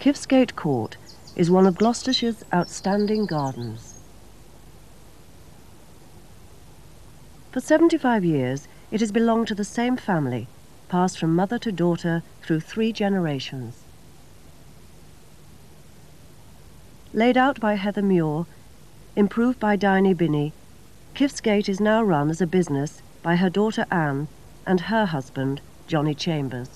Kiftsgate Court is one of Gloucestershire's outstanding gardens. For 75 years, it has belonged to the same family, passed from mother to daughter through 3 generations. Laid out by Heather Muir, improved by Diany Binney, Kiftsgate is now run as a business by her daughter Anne and her husband, Johnny Chambers.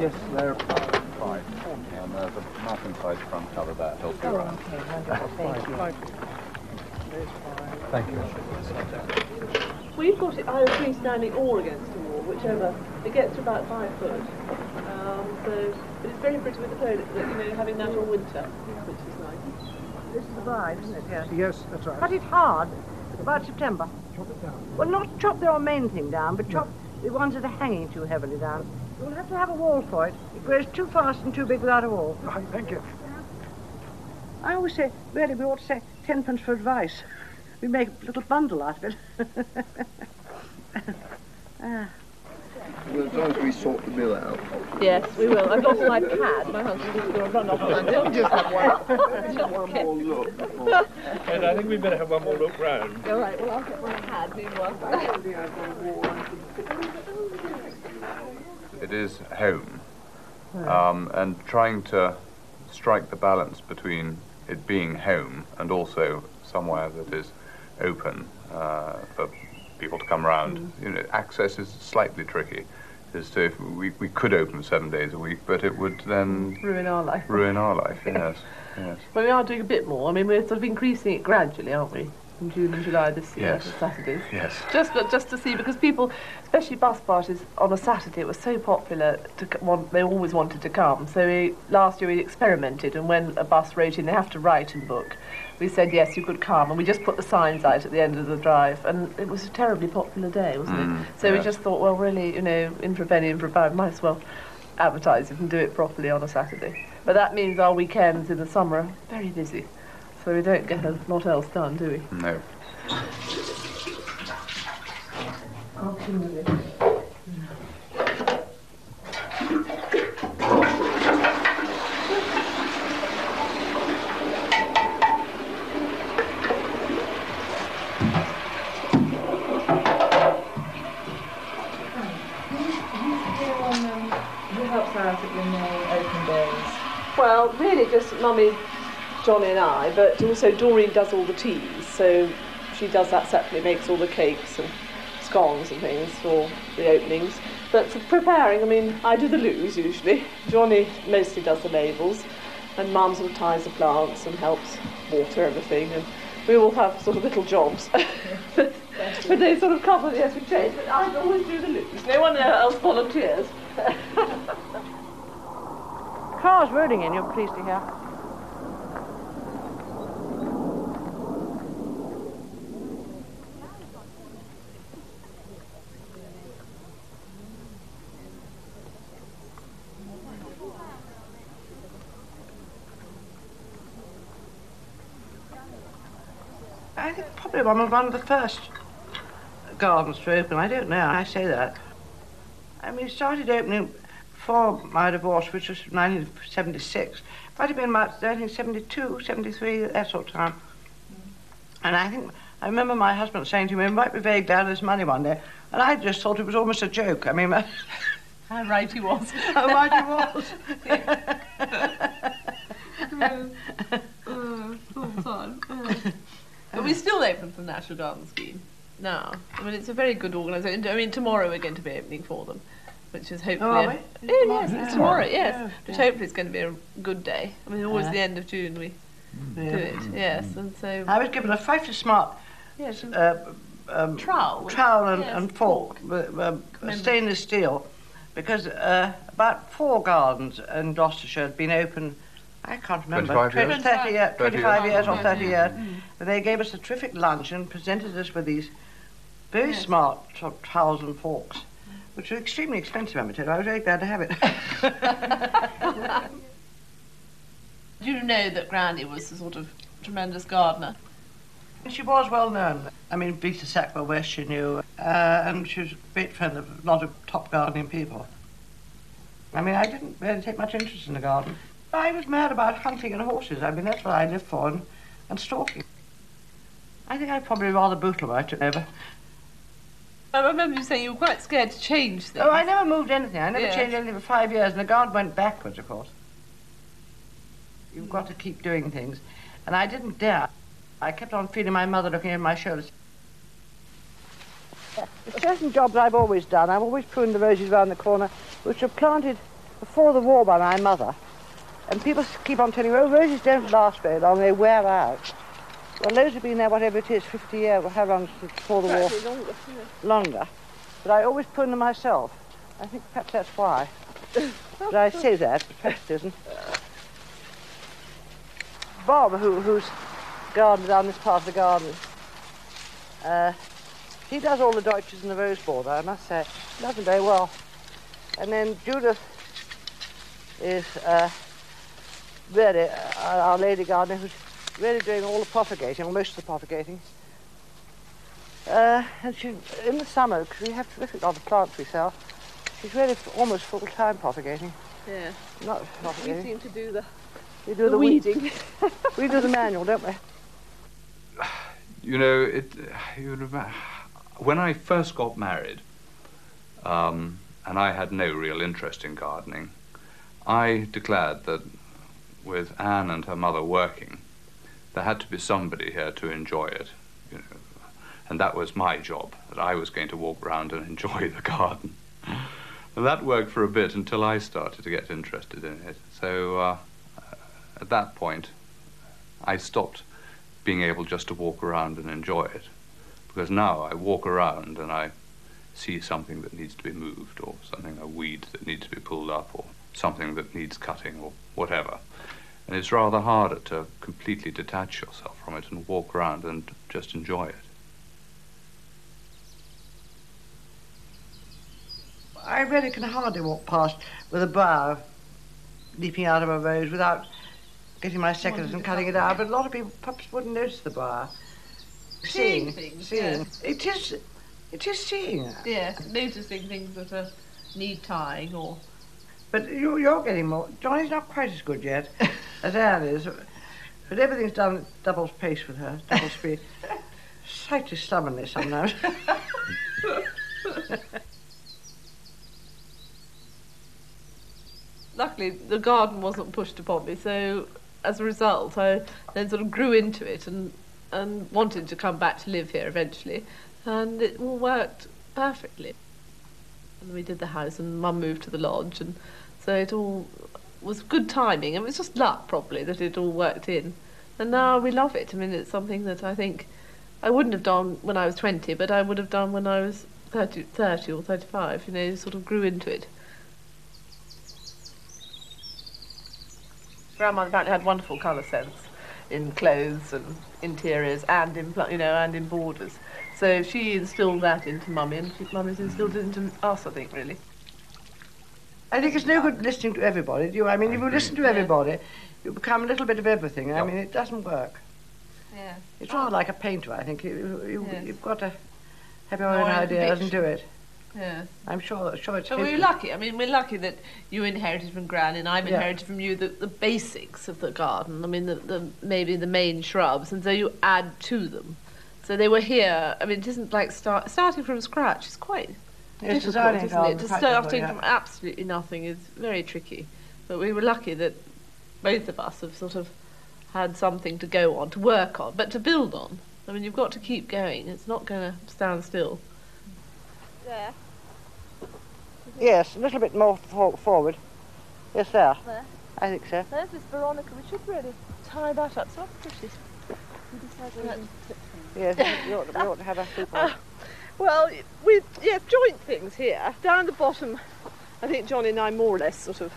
Yes, they're 5. And there's a mountainside front cover that helps you around. Okay, wonderful, thank you. Thank you. We've got it either freestanding or against a wall, whichever. It gets to about 5 foot. But it's very pretty with the pole, having that all winter, which is nice. This is the bride, isn't it? Yes. Yes, that's right. Cut it hard, about September. Chop it down. Well, not chop the main thing down, but chop the ones that are hanging too heavily down. You'll have to have a wall for it. It grows too fast and too big without a wall. Right, thank you. I always say, really, we ought to say 10 pence for advice. We make a little bundle out of it. Well, as long as we sort the bill out. Yes, we will. I've lost my pad. My husband is going to run off and We'll just have one more look. Before. And I think we better have one more look round. All right, well, I'll get my pad meanwhile. It is home, and trying to strike the balance between it being home and also somewhere that is open for people to come around. Access is slightly tricky. As to if we could open 7 days a week, but it would then Ruin our life. Ruin our life. Yes, yes. Well, we are doing a bit more. I mean, we're sort of increasing it gradually, aren't we? In June and July this year, Yes. for Saturdays. Yes. Just to see, because people, especially bus parties on a Saturday, it was so popular. They always wanted to come. So last year we experimented, and when a bus wrote in, they have to write and book. We said yes, you could come, and we just put the signs out at the end of the drive, and it was a terribly popular day, wasn't it? So we just thought, well, really, in for a penny, in for a pound, might as well advertise it and do it properly on a Saturday. But that means our weekends in the summer are very busy. So we don't get a lot else done, do we? No. Who helps out at your open days? Well, really just Mummy, Johnny and I, but also Doreen does all the teas, so she does that separately, makes all the cakes and scones and things for the openings. But for preparing, I mean, I do the loos usually. Johnny mostly does the labels, and Mum sort of ties the plants and helps water everything, and we all have sort of little jobs. but they sort of cover, yes, we change, but I always do the loos. No one else volunteers. Car's rolling in, you're pleased to hear. I think probably one of the first gardens to open. I don't know, I say that. I mean, it started opening before my divorce, which was 1976. Might have been about 1972, 73, that sort of time. And I remember my husband saying to me, we might be very glad there's money one day. And I just thought it was almost a joke. I mean... How right he was. How right he was. Full time. But we're still open for the National Garden Scheme now. I mean, it's a very good organisation. I mean, tomorrow we're going to be opening for them, which is hopefully... Oh, are we? Yes, it's tomorrow, yes. Yeah, Which yeah. hopefully is going to be a good day. I mean, always the end of June we do it, yes. And so... I was given a frightfully smart Yes, trowel Yes, and fork, stainless steel, because about 4 gardens in Gloucestershire had been open I can't remember. 25 years? 30 years, 25 years or 30 years. Mm. But they gave us a terrific lunch and presented us with these very smart sort of trowels and forks, which were extremely expensive, I tell you. I was very glad to have it. Do you know that Granny was a sort of tremendous gardener? She was well known. I mean, Beta Sackville West she knew, and she was a great friend of a lot of top gardening people. I mean, I didn't really take much interest in the garden. I was mad about hunting and horses. I mean, that's what I lived for, and stalking. I think I was probably rather brutal when I took over. I remember you saying you were quite scared to change things. Oh, I never moved anything. I never changed anything for 5 years, and the garden went backwards, of course. You've got to keep doing things. And I didn't dare. I kept on feeling my mother looking over my shoulders. There's certain jobs I've always done. I've always pruned the roses round the corner, which were planted before the war by my mother. And people keep on telling me, oh, roses don't last very long, they wear out. Well, those have been there, whatever it is, 50 years, or how long since before the war? Longer. Longer. But I always prune them myself. I think perhaps that's why. But I say that, but perhaps it isn't. Bob, who's gardener down this part of the garden, he does all the Deutsches and the rose border, I must say. He does them very well. And then Judith is really our lady gardener, who's really doing all the propagating, or most of the propagating. And she, in the summer, because we have terrific lot of plants we sell, she's really almost full-time propagating. Yeah. Not propagating. We seem to do the weeding. We do the manual, don't we? You know, when I first got married, and I had no real interest in gardening, I declared that with Anne and her mother working, there had to be somebody here to enjoy it, you know, and that was my job, that I was going to walk around and enjoy the garden. And that worked for a bit until I started to get interested in it. So at that point, I stopped being able just to walk around and enjoy it, because now I walk around and I see something that needs to be moved, or something, a weed that needs to be pulled up, or something that needs cutting, or whatever. And it's rather harder to completely detach yourself from it and walk around and just enjoy it. I really can hardly walk past with a bough leaping out of a rose without getting my seconds and cutting it out, but a lot of people perhaps wouldn't notice the bough. Seeing things, seeing. yes. It is seeing. Yes, noticing things that need tying or... But you're getting more. Johnny's not quite as good yet as Anne is, but everything's done at double pace with her, double speed. Slightly stubbornly sometimes. Luckily, the garden wasn't pushed upon me, so as a result, I then sort of grew into it and wanted to come back to live here eventually, and it all worked perfectly. And we did the house, and Mum moved to the lodge, and so it all was good timing. It was just luck, probably, that it all worked in. And now we love it. I mean, it's something that I think I wouldn't have done when I was 20, but I would have done when I was 30 or 35, you know, sort of grew into it. Grandma apparently had wonderful colour sense in clothes and interiors and in, you know, and in borders. So she instilled that into Mummy, and Mummy's instilled it into us, I think, really. I think it's no good listening to everybody, do you? I mean, if you listen to everybody, you become a little bit of everything. I mean, it doesn't work. Yeah. It's rather like a painter, I think. You've got to have your own ideas and do it. Yes. I'm sure it's... But we're lucky. I mean, we're lucky that you inherited from Gran and I've inherited from you the basics of the garden. I mean, maybe the main shrubs, and so you add to them. So they were here. I mean, it isn't like starting from scratch. It's quite difficult, isn't it? Starting from absolutely nothing is very tricky. But we were lucky that both of us have sort of had something to go on, to work on, but to build on. I mean, you've got to keep going. It's not going to stand still. There. Yes, a little bit more forward. Yes, there. There. I think so. There's this Veronica. We should really tie that up. So pretty. Yes, we ought to have a hoop on. Well, yes, joint things here. Down the bottom, I think Johnny and I more or less sort of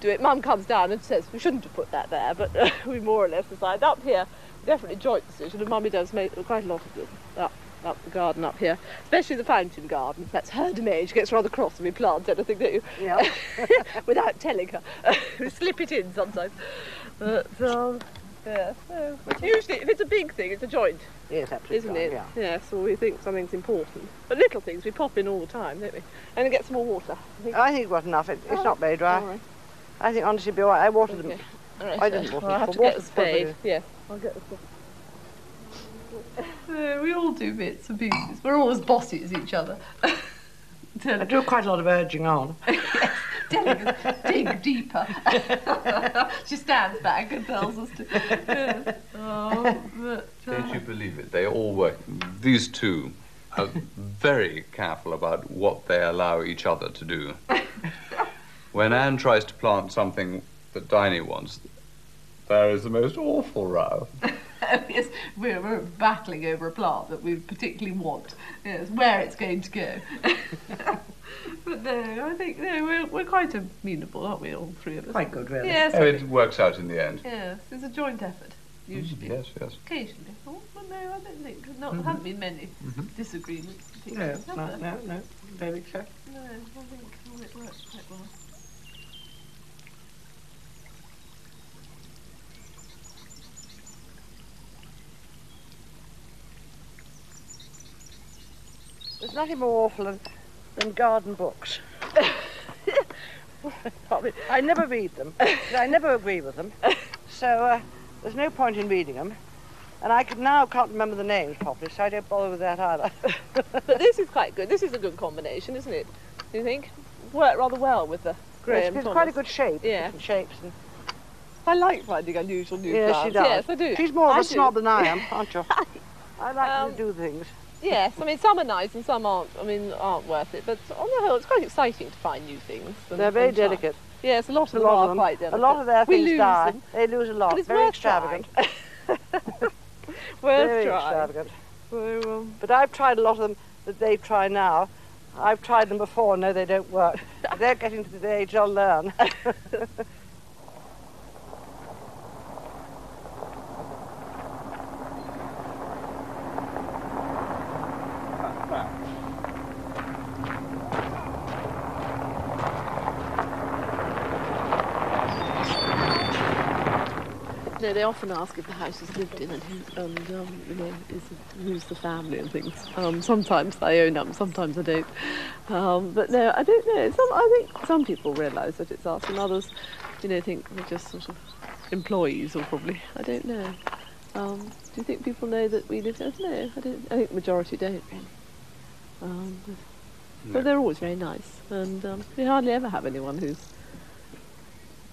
do it. Mum comes down and says we shouldn't have put that there, but we more or less decide up here. Definitely joint decision, and Mummy does make quite a lot of them up the garden up here, especially the fountain garden. That's her domain. She gets rather cross when we plant anything, don't you? Yeah. Without telling her. We slip it in sometimes. But, yeah, so, but usually, if it's a big thing, it's a joint, Yes, absolutely. isn't it? Yeah. Yes, or we think something's important. But little things we pop in all the time, don't we? And then get some more water. I think it was enough. It's not very dry. All right. I think honestly, it'll be all right. I watered them. Okay. All right, I didn't water I'll them. have to Water get the them for spade. Yes, I'll get the spade. We all do bits and pieces. We're all as bossy as each other. I do quite a lot of urging on. Yes, dig deeper. She stands back and tells us to. Yes. Oh, but, Don't you believe it? They all work. These two are very careful about what they allow each other to do. When Anne tries to plant something that Diany wants, there is the most awful row. Yes, we're battling over a plant that we particularly want. Yes, where it's going to go. But no, I think we're quite amenable, aren't we, all three of us? Quite good, really. Yes. Oh, it works out in the end. Yes, it's a joint effort usually. Yes, yes. Occasionally. Oh, well, no, I don't think. There haven't been many disagreements. No, particularly, have there? no. Very so. No, I think it works quite well. There's nothing more awful than garden books. I never read them. I never agree with them. So there's no point in reading them. And I can't remember the names properly, so I don't bother with that either. But this is quite good. This is a good combination, isn't it? Do you think? Worked rather well with the Graham It's Thomas. quite a good shape. Yeah. Different shapes. And I like finding unusual new yes, plants. she does. Yes, I do. She's more of I a do. snob than I am, aren't you? I like to do things. Yes, I mean some are nice and some aren't. I mean aren't worth it. But on the whole, it's quite exciting to find new things. They're very delicate. Yes, a lot of them A lot are of them. quite delicate. A lot of their We things lose die. them. They lose a lot. But it's Very worth extravagant. Worth Very trying. extravagant. So, But I've tried a lot of them that they try now. I've tried them before and know they don't work. They're getting to the age they'll learn. no, they often ask if the house is lived in and who's the family and things. Sometimes I own up, sometimes I don't. But no, I don't know. I think some people realise that it's us, and others, think we're just sort of employees, or probably. I don't know. Do you think people know that we live there? No, I don't. I think the majority don't really. But they're always very nice, and we hardly ever have anyone who's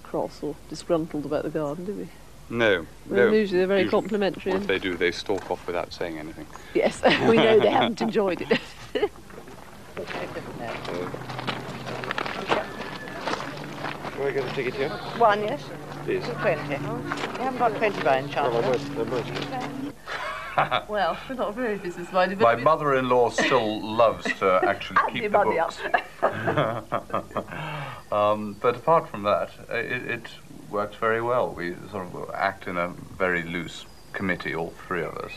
cross or disgruntled about the garden, do we? No. Usually they're very complimentary. What they do, they stalk off without saying anything. Yes, we know they haven't enjoyed it. Can I get a ticket here? One, yes? Please. 20. You haven't got 20 by any chance? Well, I might. Well, we're not very business-minded. My mother-in-law still loves to actually Add keep your the money books. But apart from that, it works very well. We sort of act in a very loose committee, all three of us.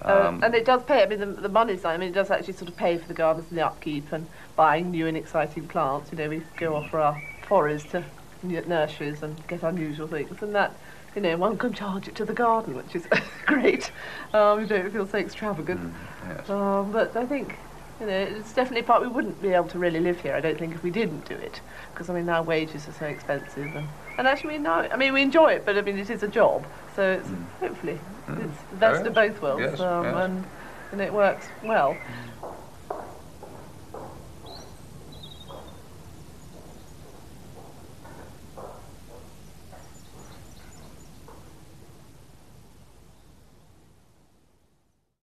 And it does pay. I mean, the money side. I mean, it does actually sort of pay for the gardens and the upkeep and buying new and exciting plants. We go off for our forays to nurseries and get unusual things, and that, one can charge it to the garden, which is great. We don't feel so extravagant. Yes. But I think, it's definitely part. We wouldn't be able to really live here, I don't think, if we didn't do it, because I mean now wages are so expensive, and actually we enjoy it, but I mean it is a job, so it's hopefully it's the best of both worlds, Yes, yes. and it works well.